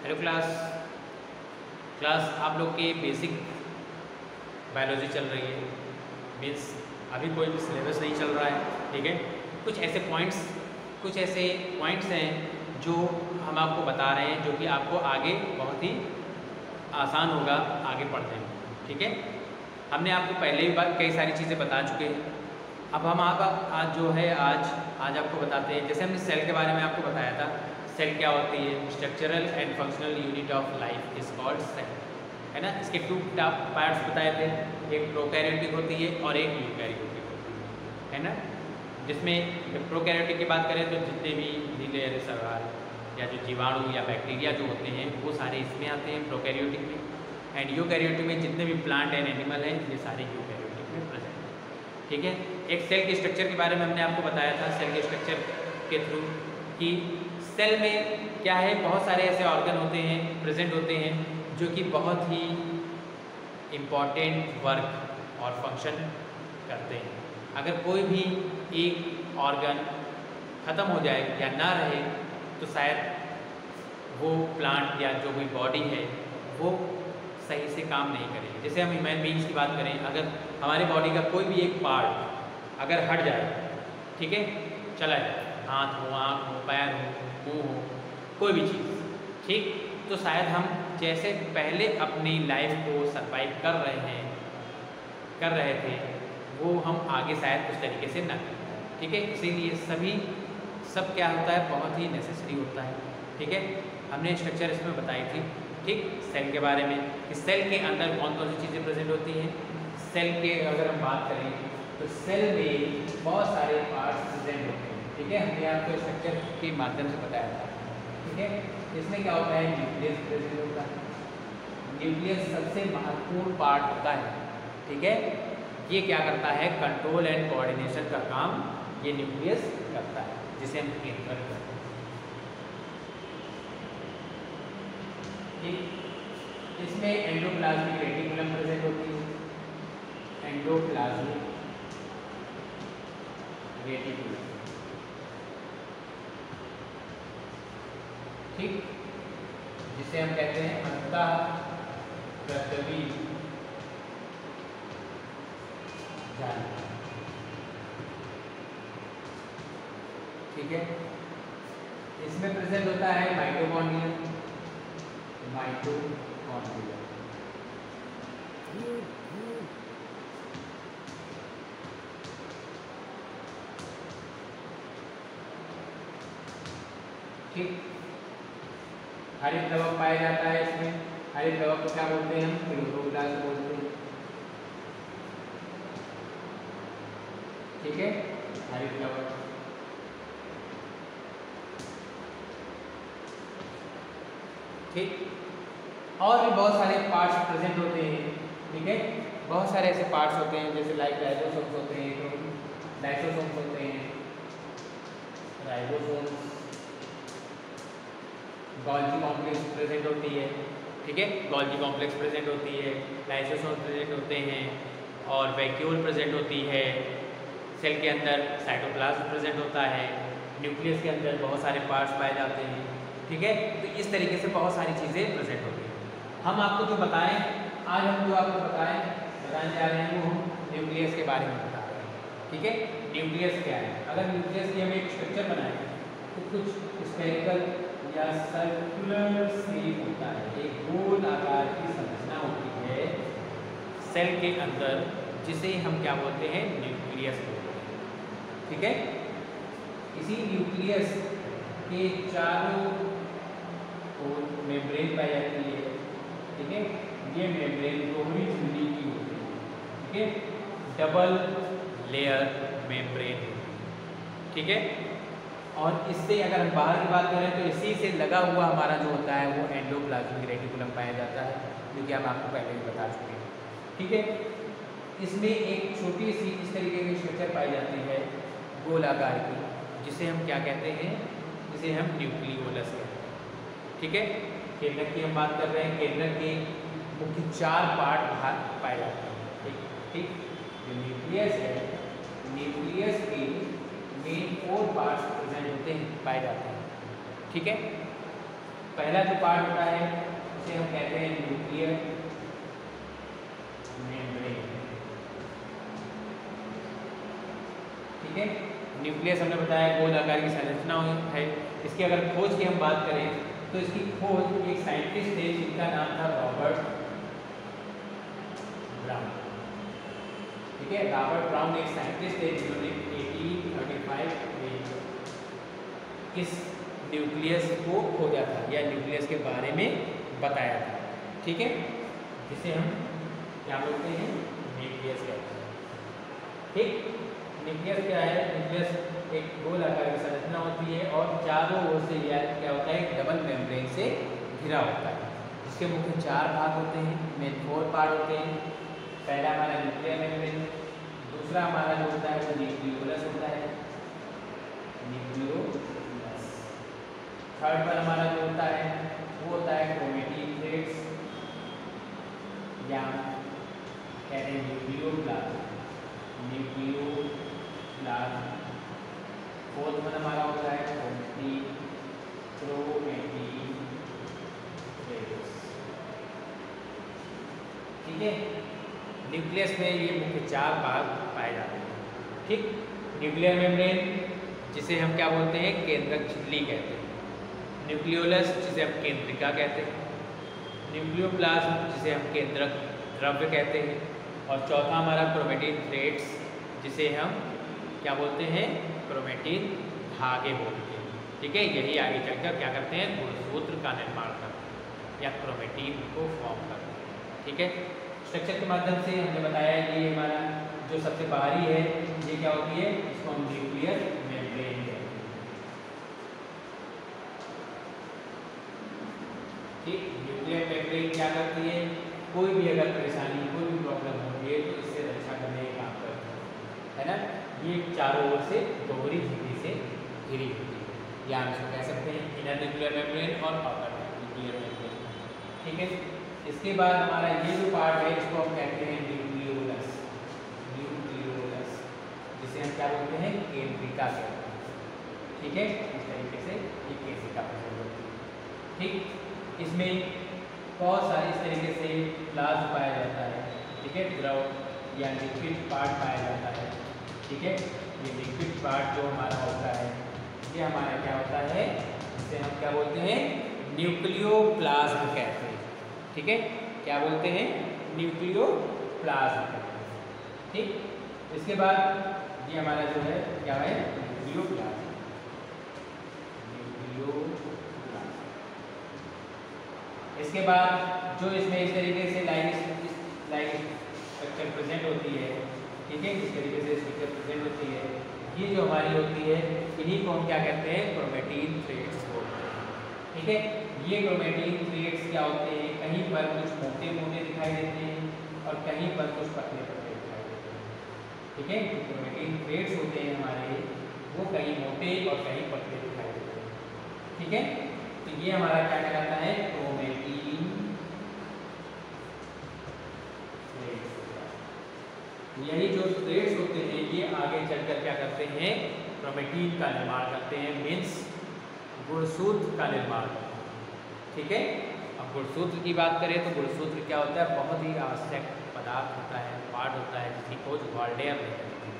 Hello class आप लोग के बेसिक बायोलॉजी चल रही है, मीन्स अभी कोई भी सिलेबस नहीं चल रहा है, ठीक है। कुछ ऐसे पॉइंट्स हैं जो हम आपको बता रहे हैं, जो कि आपको आगे बहुत ही आसान होगा आगे पढ़ने में, ठीक है। हमने आपको पहले भी कई सारी चीज़ें बता चुके हैं। अब हम आज जो है आज आपको बताते हैं। जैसे हमने सेल के बारे में आपको बताया था, सेल क्या होती है, structural and functional unit of life is called cell, है ना। इसके टू पार्ट्स बताए थे, एक प्रोकैरियोटिक होती है और एक यूकैरियोटिक होती है ना। जिसमें प्रोकैरियोटिक की बात करें तो जितने भी नीले सवाल या जो जीवाणु या बैक्टीरिया जो होते हैं वो सारे इसमें आते हैं प्रोकैरियोटिक में, एंड यूकैरियोटिक में जितने भी प्लांट एंड एनिमल हैं ये सारे यूकैरियोटिक में प्रेजेंट हैं, ठीक है। एक सेल के स्ट्रक्चर के बारे में हमने आपको बताया था, सेल के स्ट्रक्चर के थ्रू कि सेल में क्या है, बहुत सारे ऐसे ऑर्गन होते हैं, प्रेजेंट होते हैं, जो कि बहुत ही इम्पॉर्टेंट वर्क और फंक्शन करते हैं। अगर कोई भी एक ऑर्गन ख़त्म हो जाए या ना रहे तो शायद वो प्लांट या जो भी बॉडी है वो सही से काम नहीं करेगी। जैसे हम ह्यूमन बीइंग्स की बात करें, अगर हमारी बॉडी का कोई भी एक पार्ट अगर हट जाए, ठीक है, चला जाए, हाथ हो, आँख हो, पैर हो, मुँह हो, कोई भी चीज़, ठीक, तो शायद हम जैसे पहले अपनी लाइफ को सरवाइव कर रहे थे वो हम आगे शायद उस तरीके से ना कर पाए, ठीक है। इसीलिए सब क्या होता है, बहुत ही नेसेसरी होता है, ठीक है। हमने स्ट्रक्चर इसमें बताई थी, ठीक, सेल के बारे में कि सेल के अंदर कौन कौन सी चीज़ें प्रेजेंट होती हैं। सेल के अगर हम बात करें तो सेल में बहुत सारे पार्ट्स प्रेजेंट होते हैं, ठीक है। हमने आपको स्ट्रक्चर के माध्यम से बताया था, ठीक है। इसमें क्या होता है, न्यूक्लियस प्रेजेंट होता है। न्यूक्लियस सबसे महत्वपूर्ण पार्ट होता है, ठीक है। ये क्या करता है, कंट्रोल एंड कोऑर्डिनेशन का काम ये न्यूक्लियस करता है, जिसे हम केंद्रक करते हैं, ठीक। इसमें एंडोप्लाज्मिक रेटिकुलम प्रेजेंट होती है, एंडोप्लाज्मिक रेटिकुलम, ठीक, जिसे हम कहते हैं अंतःप्रस्रवी जाली, ठीक है। इसमें प्रेजेंट होता है माइटोकॉन्ड्रिया, ठीक। हरित द्रवक पाया जाता है इसमें। हरित द्रवक को क्या बोलते हैं, हम क्लोरोप्लास्ट बोलते हैं, ठीक है, हरित द्रवक, ठीक। और भी बहुत सारे पार्ट्स प्रेजेंट होते हैं, ठीक है। बहुत सारे ऐसे पार्ट्स होते हैं जैसे लाइसोसोम्स होते हैं, लाइसोसोम्स होते हैं, राइबोसोम्स, गोल्गी कॉम्प्लेक्स प्रेजेंट होती है, ठीक है, गोल्गी कॉम्प्लेक्स प्रेजेंट होती है, लाइसोसोम्स प्रेजेंट होते हैं और वैक्यूल प्रेजेंट होती है। सेल के अंदर साइटोप्लाज्म प्रेजेंट होता है, न्यूक्लियस के अंदर बहुत सारे पार्ट्स पाए जाते हैं, ठीक है। तो इस तरीके से बहुत सारी चीज़ें प्रेजेंट होती हैं। हम आपको जो बताएं, आज हम जो आपको बताने जा रहे हैं वो हम न्यूक्लियस के बारे में बता रहे हैं, ठीक है। न्यूक्लियस क्या है, अगर न्यूक्लियस की हम एक स्ट्रक्चर बनाएं तो कुछ स्फेरिकल या सर्कुलर शेप होता है, एक गोल आकार की संरचना होती है सेल के अंदर, जिसे हम क्या बोलते हैं, न्यूक्लियस बोलते हैं, ठीक है। इसी न्यूक्लियस के चारों ओर मेम्ब्रेन पाई जाती है, ठीक है। ये मेम्ब्रेन दोहरी झिल्ली की होती है, ठीक है, डबल लेयर मेम्ब्रेन, ठीक है। और इससे अगर हम बाहर की बात करें तो इसी से लगा हुआ हमारा जो होता है वो एंडोप्लाज्मिक रेटिकुलम पाया जाता है, जो कि हम आपको पहले भी बता चुके हैं, ठीक है। इसमें एक छोटी सी इस तरीके की स्ट्रक्चर पाई जाती है गोल आकार की, जिसे हम क्या कहते हैं, जिसे हम न्यूक्लियोलस कहते हैं, ठीक है। केंद्रक की हम बात कर रहे हैं, केंद्रक के मुख्य 4 पार्ट बाहर पाए जाते हैं, ठीक, ठीक। जो न्यूक्लियस है, न्यूक्लियस के मेन 4 पार्ट्स प्रेजेंट होते हैं, पाए जाते हैं, ठीक है। पहला जो पार्ट होता है उसे हम कहते हैं न्यूक्लियर मेम्ब्रेन। ठीक है, न्यूक्लियस हमने बताया गोल आकार की संरचना है। इसकी अगर खोज की हम बात करें तो इसकी खोज एक साइंटिस्ट थे जिनका नाम था रॉबर्ट ब्राउन। ठीक है, रॉबर्ट ब्राउन एक साइंटिस्ट थे जिन्होंने 1835 में इस न्यूक्लियस को खोजा था या न्यूक्लियस के बारे में बताया था। ठीक है, जिसे हम क्या बोलते हैं, न्यूक्लियस कहते हैं। ठीक, न्यूक्लियस क्या है, न्यूक्लियस एक गोल आकार की संरचना होती है और चारों ओर से यह क्या होता है, डबल मेम्ब्रेन से घिरा होता है, जिसके मुख्य 4 भाग होते हैं, मेन 4 पार्ट होते हैं। पहला हमारा न्यूक्लियर मेम्ब्रेन, दूसरा हमारा जो होता है वो न्यूक्लियोलस होता है, न्यूक्लियोलस। थर्ड पर हमारा जो होता है वो होता है क्रोमेटिन थ्रेड्स या कहते हैं न्यूक्लियोप्लाज्म, न्यूक्लियोप्लाज्म। फोर्थ में हमारा होता है क्रोमेटिन थ्रेड्स। ठीक है, न्यूक्लियस में ये मुख्य 4 भाग पाए जाते हैं। ठीक, न्यूक्लियर मेम्ब्रेन जिसे हम क्या बोलते हैं, केंद्रक झिल्ली कहते हैं, न्यूक्लियोलस जिसे हम केंद्रिका कहते हैं, न्यूक्लियोप्लाज्म जिसे हम केंद्रक द्रव्य कहते हैं, और चौथा हमारा क्रोमेटिन थ्रेड्स जिसे हम क्या बोलते हैं, क्रोमेटिन धागे बोलते हैं। ठीक है, यही आगे चलकर क्या करते हैं, गुणसूत्र का निर्माण करते हैं या क्रोमेटिन को फॉर्म करते हैं। ठीक है, स्ट्रक्चर के माध्यम से हमने बताया कि ये हमारा जो सबसे बाहरी है ये क्या होती है, इसको हम न्यूक्लियर मेम्ब्रेन कहते हैं। ठीक, न्यूक्लियर मेम्ब्रेन क्या करती है, कोई भी अगर परेशानी, कोई भी प्रॉब्लम होती है तो इससे रक्षा करने का काम करती है ना। ये चारों ओर से दोहरी झिल्ली से घिरी होती है, या हम इसको कह सकते हैं इनर न्यूक्लियर मेम्ब्रेन और आउटर न्यूक्लियर मेम्ब्रेन। ठीक है, इसके बाद हमारा ये जो पार्ट है इसको हम कहते हैं न्यूक्लियोलस, न्यूक्लियोलस जिसे हम क्या बोलते हैं, केंद्रिका कहते हैं। ठीक है, इस तरीके से ये केंद्रिका प्रेजेंट होती है। ठीक, इसमें बहुत सारे इस तरीके से प्लाज्म पाया जाता है। ठीक है, द्रव या लिक्विड पार्ट पाया जाता है। ठीक है, ये लिक्विड पार्ट जो हमारा होता है ये हमारा क्या होता है, जिसे हम क्या बोलते हैं, न्यूक्लियोप्लाज्म कहते हैं। ठीक है, क्या बोलते हैं, न्यूक्लियोप्लाज्म। ठीक, इसके बाद ये हमारा जो है क्या है, न्यूक्लियोप्लाज्म, न्यूक्लियोप्लाज्म। इसके बाद जो इसमें इस तरीके से लाइक स्ट्रक्चर प्रेजेंट होती है। ठीक है, इस तरीके से स्ट्रक्चर प्रेजेंट होती है, ये जो हमारी होती है इन्हीं को हम क्या कहते हैं, क्रोमेटिन थ्रेड्स बोलते हैं। ठीक है, ये क्रोमेटिन थ्रेड्स क्या होते हैं, कहीं पर कुछ मोटे मोटे दिखाई देते हैं और कहीं पर कुछ पतले पतले दिखाई देते हैं। ठीक है, क्रोमेटिन थ्रेड्स होते हैं हमारे वो कहीं मोटे और कहीं पतले दिखाई देते हैं। ठीक है, तो ये हमारा क्या कहलाता है, क्रोमेटिन थ्रेड्स। यही जो थ्रेड्स होते हैं ये आगे चलकर क्या करते हैं, क्रोमेटिन का निर्माण करते हैं, मीन्स गुणसूत्र का निर्माण करते हैं। ठीक है, अब गुणसूत्र की बात करें तो गुणसूत्र क्या होता है, बहुत ही आवश्यक पदार्थ होता है, पार्ट होता है, जिसकी खोज वाल्डेयर ने करी थी।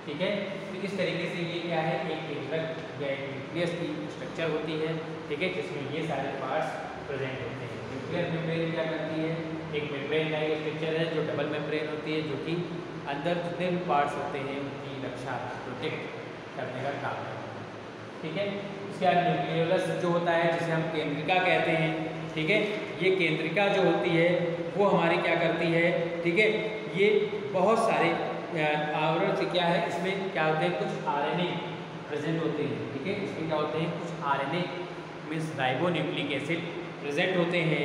ठीक है, तो इस तरीके से ये क्या है, एक केंद्रक या एक न्यूक्लियस की स्ट्रक्चर होती है। ठीक है, जिसमें ये सारे पार्ट्स प्रेजेंट होते हैं। न्यूक्लियर मेम्ब्रेन क्या करती है, एक मेम्ब्रेन लाइक स्ट्रक्चर है जो डबल मेम्ब्रेन होती है, जो कि अंदर जितने भी पार्ट्स होते हैं उनकी रक्षा प्रोटेक्ट करने का काम है। ठीक है, इसके बाद न्यूक्लियोलस जो होता है जिसे हम केंद्रिका कहते हैं। ठीक है, ये केंद्रिका जो होती है वो हमारी क्या करती है, ठीक है, ये बहुत सारे आवरण से क्या है, इसमें क्या होते हैं, कुछ आरएनए प्रेजेंट होते हैं। ठीक है, इसमें क्या होते हैं, कुछ RNA means ribonucleic acid present होते हैं।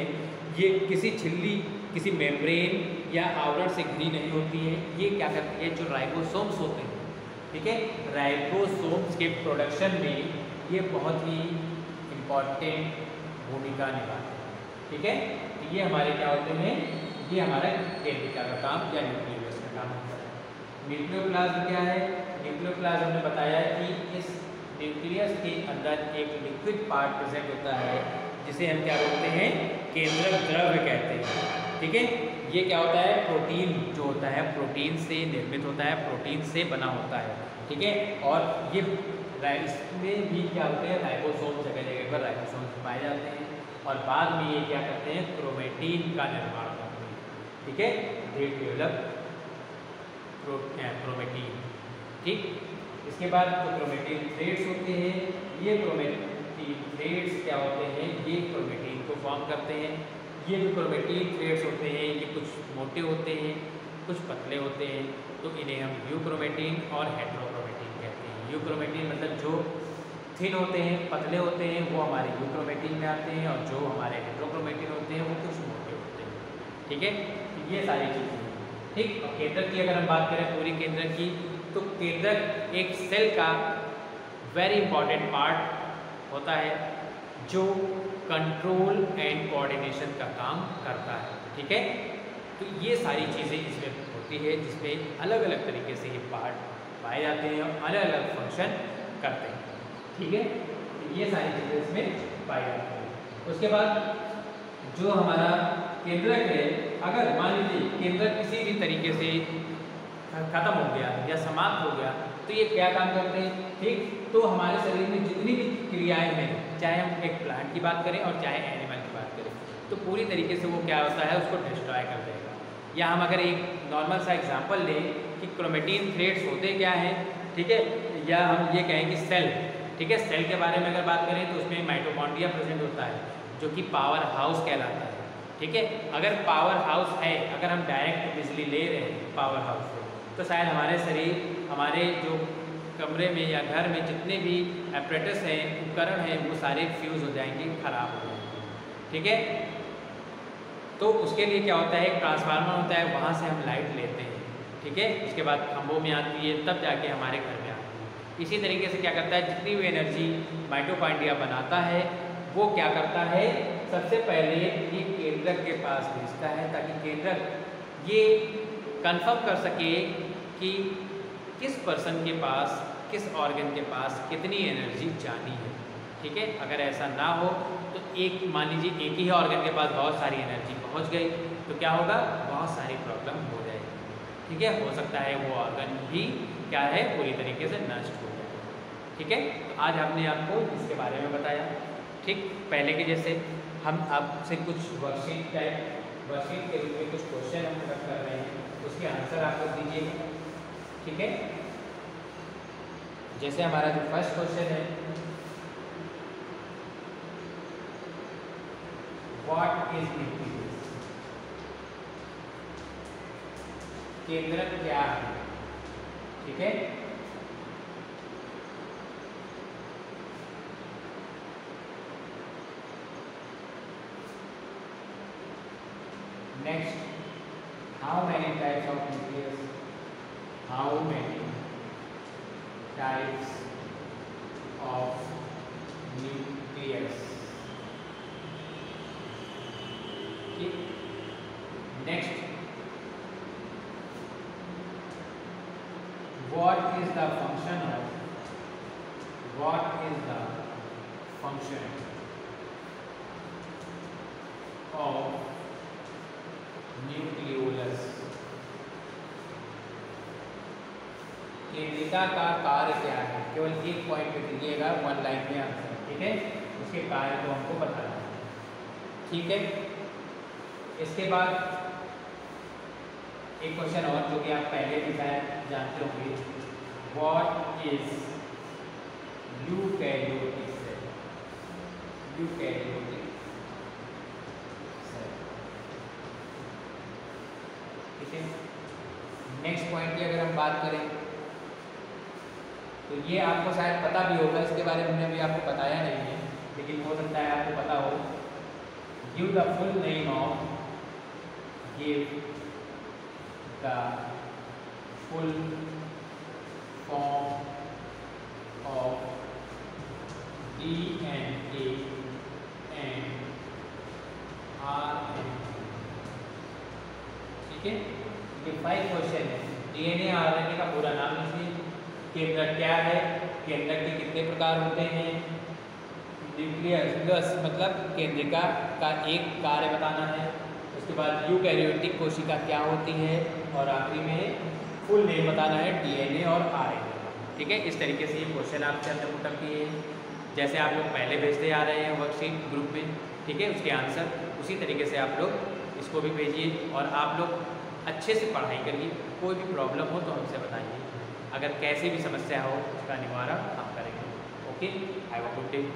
ये किसी झिल्ली, किसी मेम्ब्रेन या आवरण से घिरी नहीं होती है। ये क्या करती है, जो राइबोसोम्स होते हैं, ठीक है, राइबोसोम्स के प्रोडक्शन में ये बहुत ही इम्पॉर्टेंट भूमिका निभाते हैं। ठीक है, तो ये हमारे क्या होते हैं, ये हमारा केंद्रिका का काम या न्यूक्लियोलस का काम होता है। न्यूक्लियोप्लाज्म क्या है, न्यूक्लियोप्लाज्म ने बताया कि इस न्यूक्लियस के अंदर एक लिक्विड पार्ट प्रेजेंट होता है जिसे हम क्या बोलते हैं, केंद्रक द्रव्य कहते हैं। ठीक है, ये क्या होता है, प्रोटीन जो होता है प्रोटीन से निर्मित होता है, प्रोटीन से बना होता है। ठीक है, और ये इसमें भी क्या होते हैं, राइबोसोम, जगह जगह पर राइबोसोम पाए जाते हैं और बाद में ये क्या करते हैं, क्रोमेटिन का निर्माण करते हैं। ठीक है, दे डेवलप क्रोमेटिन। ठीक, इसके बाद जो क्रोमेटिन थ्रेड्स होते हैं, ये क्रोमेटिन थ्रेड्स क्या होते हैं, ये क्रोमेटिन को फॉर्म करते हैं। ये जो क्रोमेटिन थ्रेड्स होते हैं ये कुछ मोटे होते हैं, कुछ पतले होते हैं, तो इन्हें हम यूक्रोमेटिन और हेट्रोक्रोमेटिन कहते हैं। यूक्रोमेटिन मतलब जो थिन होते हैं, पतले होते हैं, वो हमारे यूक्रोमेटिन में आते हैं, और जो हमारे हेट्रोक्रोमेटिन होते हैं वो कुछ मोटे होते हैं। ठीक है, ये सारी चीज़ें। ठीक, और केंद्रक की अगर हम बात करें, पूरी केंद्रक की, तो केंद्रक एक सेल का वेरी इंपॉर्टेंट पार्ट होता है जो कंट्रोल एंड कोऑर्डिनेशन का काम करता है। ठीक है, तो ये सारी चीज़ें इसमें होती है, जिसमें अलग अलग तरीके से ये पार्ट पाए जाते हैं और अलग अलग फंक्शन करते हैं। ठीक है, तो ये सारी चीज़ें इसमें पाई जाती हैं। उसके बाद जो हमारा केंद्रक है, अगर मान लीजिए केंद्रक किसी भी तरीके से खत्म हो गया या समाप्त हो गया, तो ये क्या काम करते हैं। ठीक, तो हमारे शरीर में जितनी भी क्रियाएं हैं, चाहे हम एक प्लांट की बात करें और चाहे एनिमल की बात करें, तो पूरी तरीके से वो क्या होता है, उसको डिस्ट्रॉय कर देगा। या हम अगर एक नॉर्मल सा एग्जांपल लें कि क्रोमेटिन थ्रेड्स होते क्या हैं। ठीक है, या हम ये कहें कि सेल। ठीक है, सेल के बारे में अगर बात करें तो उसमें माइटोकॉन्ड्रिया प्रेजेंट होता है, जो कि पावर हाउस कहलाता है। ठीक है, अगर पावर हाउस है, अगर हम डायरेक्ट बिजली ले रहे हैं पावर हाउस से, तो शायद हमारे शरीर, हमारे जो कमरे में या घर में जितने भी एपरेटस हैं, उपकरण हैं, वो सारे फ्यूज़ हो जाएंगे, खराब हो जाएंगे। ठीक है, तो उसके लिए क्या होता है, एक ट्रांसफार्मर होता है, वहाँ से हम लाइट लेते हैं। ठीक है, उसके बाद खंभों में आती है, तब जाके हमारे घर में आती है। इसी तरीके से क्या करता है, जितनी भी एनर्जी माइटोकॉन्ड्रिया बनाता है, वो क्या करता है, सबसे पहले ये केंद्रक के पास भेजता है, ताकि केंद्रक ये कंफर्म कर सके कि किस पर्सन के पास, किस ऑर्गन के पास कितनी एनर्जी जानी है। ठीक है, अगर ऐसा ना हो तो एक, मान लीजिए एक ही ऑर्गन के पास बहुत सारी एनर्जी पहुंच गई, तो क्या होगा, बहुत सारी प्रॉब्लम हो जाएगी। ठीक है, हो सकता है वो ऑर्गन भी क्या है, पूरी तरीके से नष्ट हो जाए। ठीक है, तो आज हमने आपको इसके बारे में बताया। ठीक, पहले के जैसे हम आपसे कुछ वर्कशीट के रूप में कुछ क्वेश्चन हम कर रहे हैं, उसके आंसर आप लोग दीजिएगा। ठीक है, जैसे हमारा जो फर्स्ट क्वेश्चन है, व्हाट इज न्यूक्लियस, केंद्रक क्या है। ठीक है, next, how many types of nucleus, how many types of nucleus। ठीक, next, what is the function of nucleolus, केंद्रिका का कार्य क्या है। केवल एक पॉइंट पे दीजिएगा, वन लाइन में आंसर। ठीक है, उसके कार्य को हमको बताना है। ठीक है, इसके बाद एक क्वेश्चन और जो कि आप पहले भी शायद जानते होंगे, what is eukaryotic cell. Eukaryotic cell. ठीक है, नेक्स्ट पॉइंट की अगर हम बात करें तो ये आपको शायद पता भी होगा, इसके बारे में हमने अभी आपको बताया नहीं है, लेकिन हो सकता है आपको पता हो। Give the full name of, give the full form of DNA and RNA। ठीक है, ये 5 क्वेश्चन है। DNA RNA का पूरा नाम लिखिए, केंद्रक क्या है, केंद्रक के कितने प्रकार होते हैं, न्यूक्लियस मतलब केंद्रिका का एक कार्य बताना है। उसके बाद यूकैरियोटिक कोशिका क्या होती है, और आखिरी में फुल नेम बताना है डीएनए और आरएनए। ठीक है, इस तरीके से ये क्वेश्चन आपसे अंदर पुटअप किए हैं, जैसे आप लोग पहले भेजते आ रहे हैं वर्कशीट ग्रुप में। ठीक है, उसके आंसर उसी तरीके से आप लोग इसको भी भेजिए, और आप लोग अच्छे से पढ़ाई करिए। कोई भी प्रॉब्लम हो तो हमसे बताइए, अगर कैसी भी समस्या हो उसका निवारण हम करेंगे। Okay, have a good day.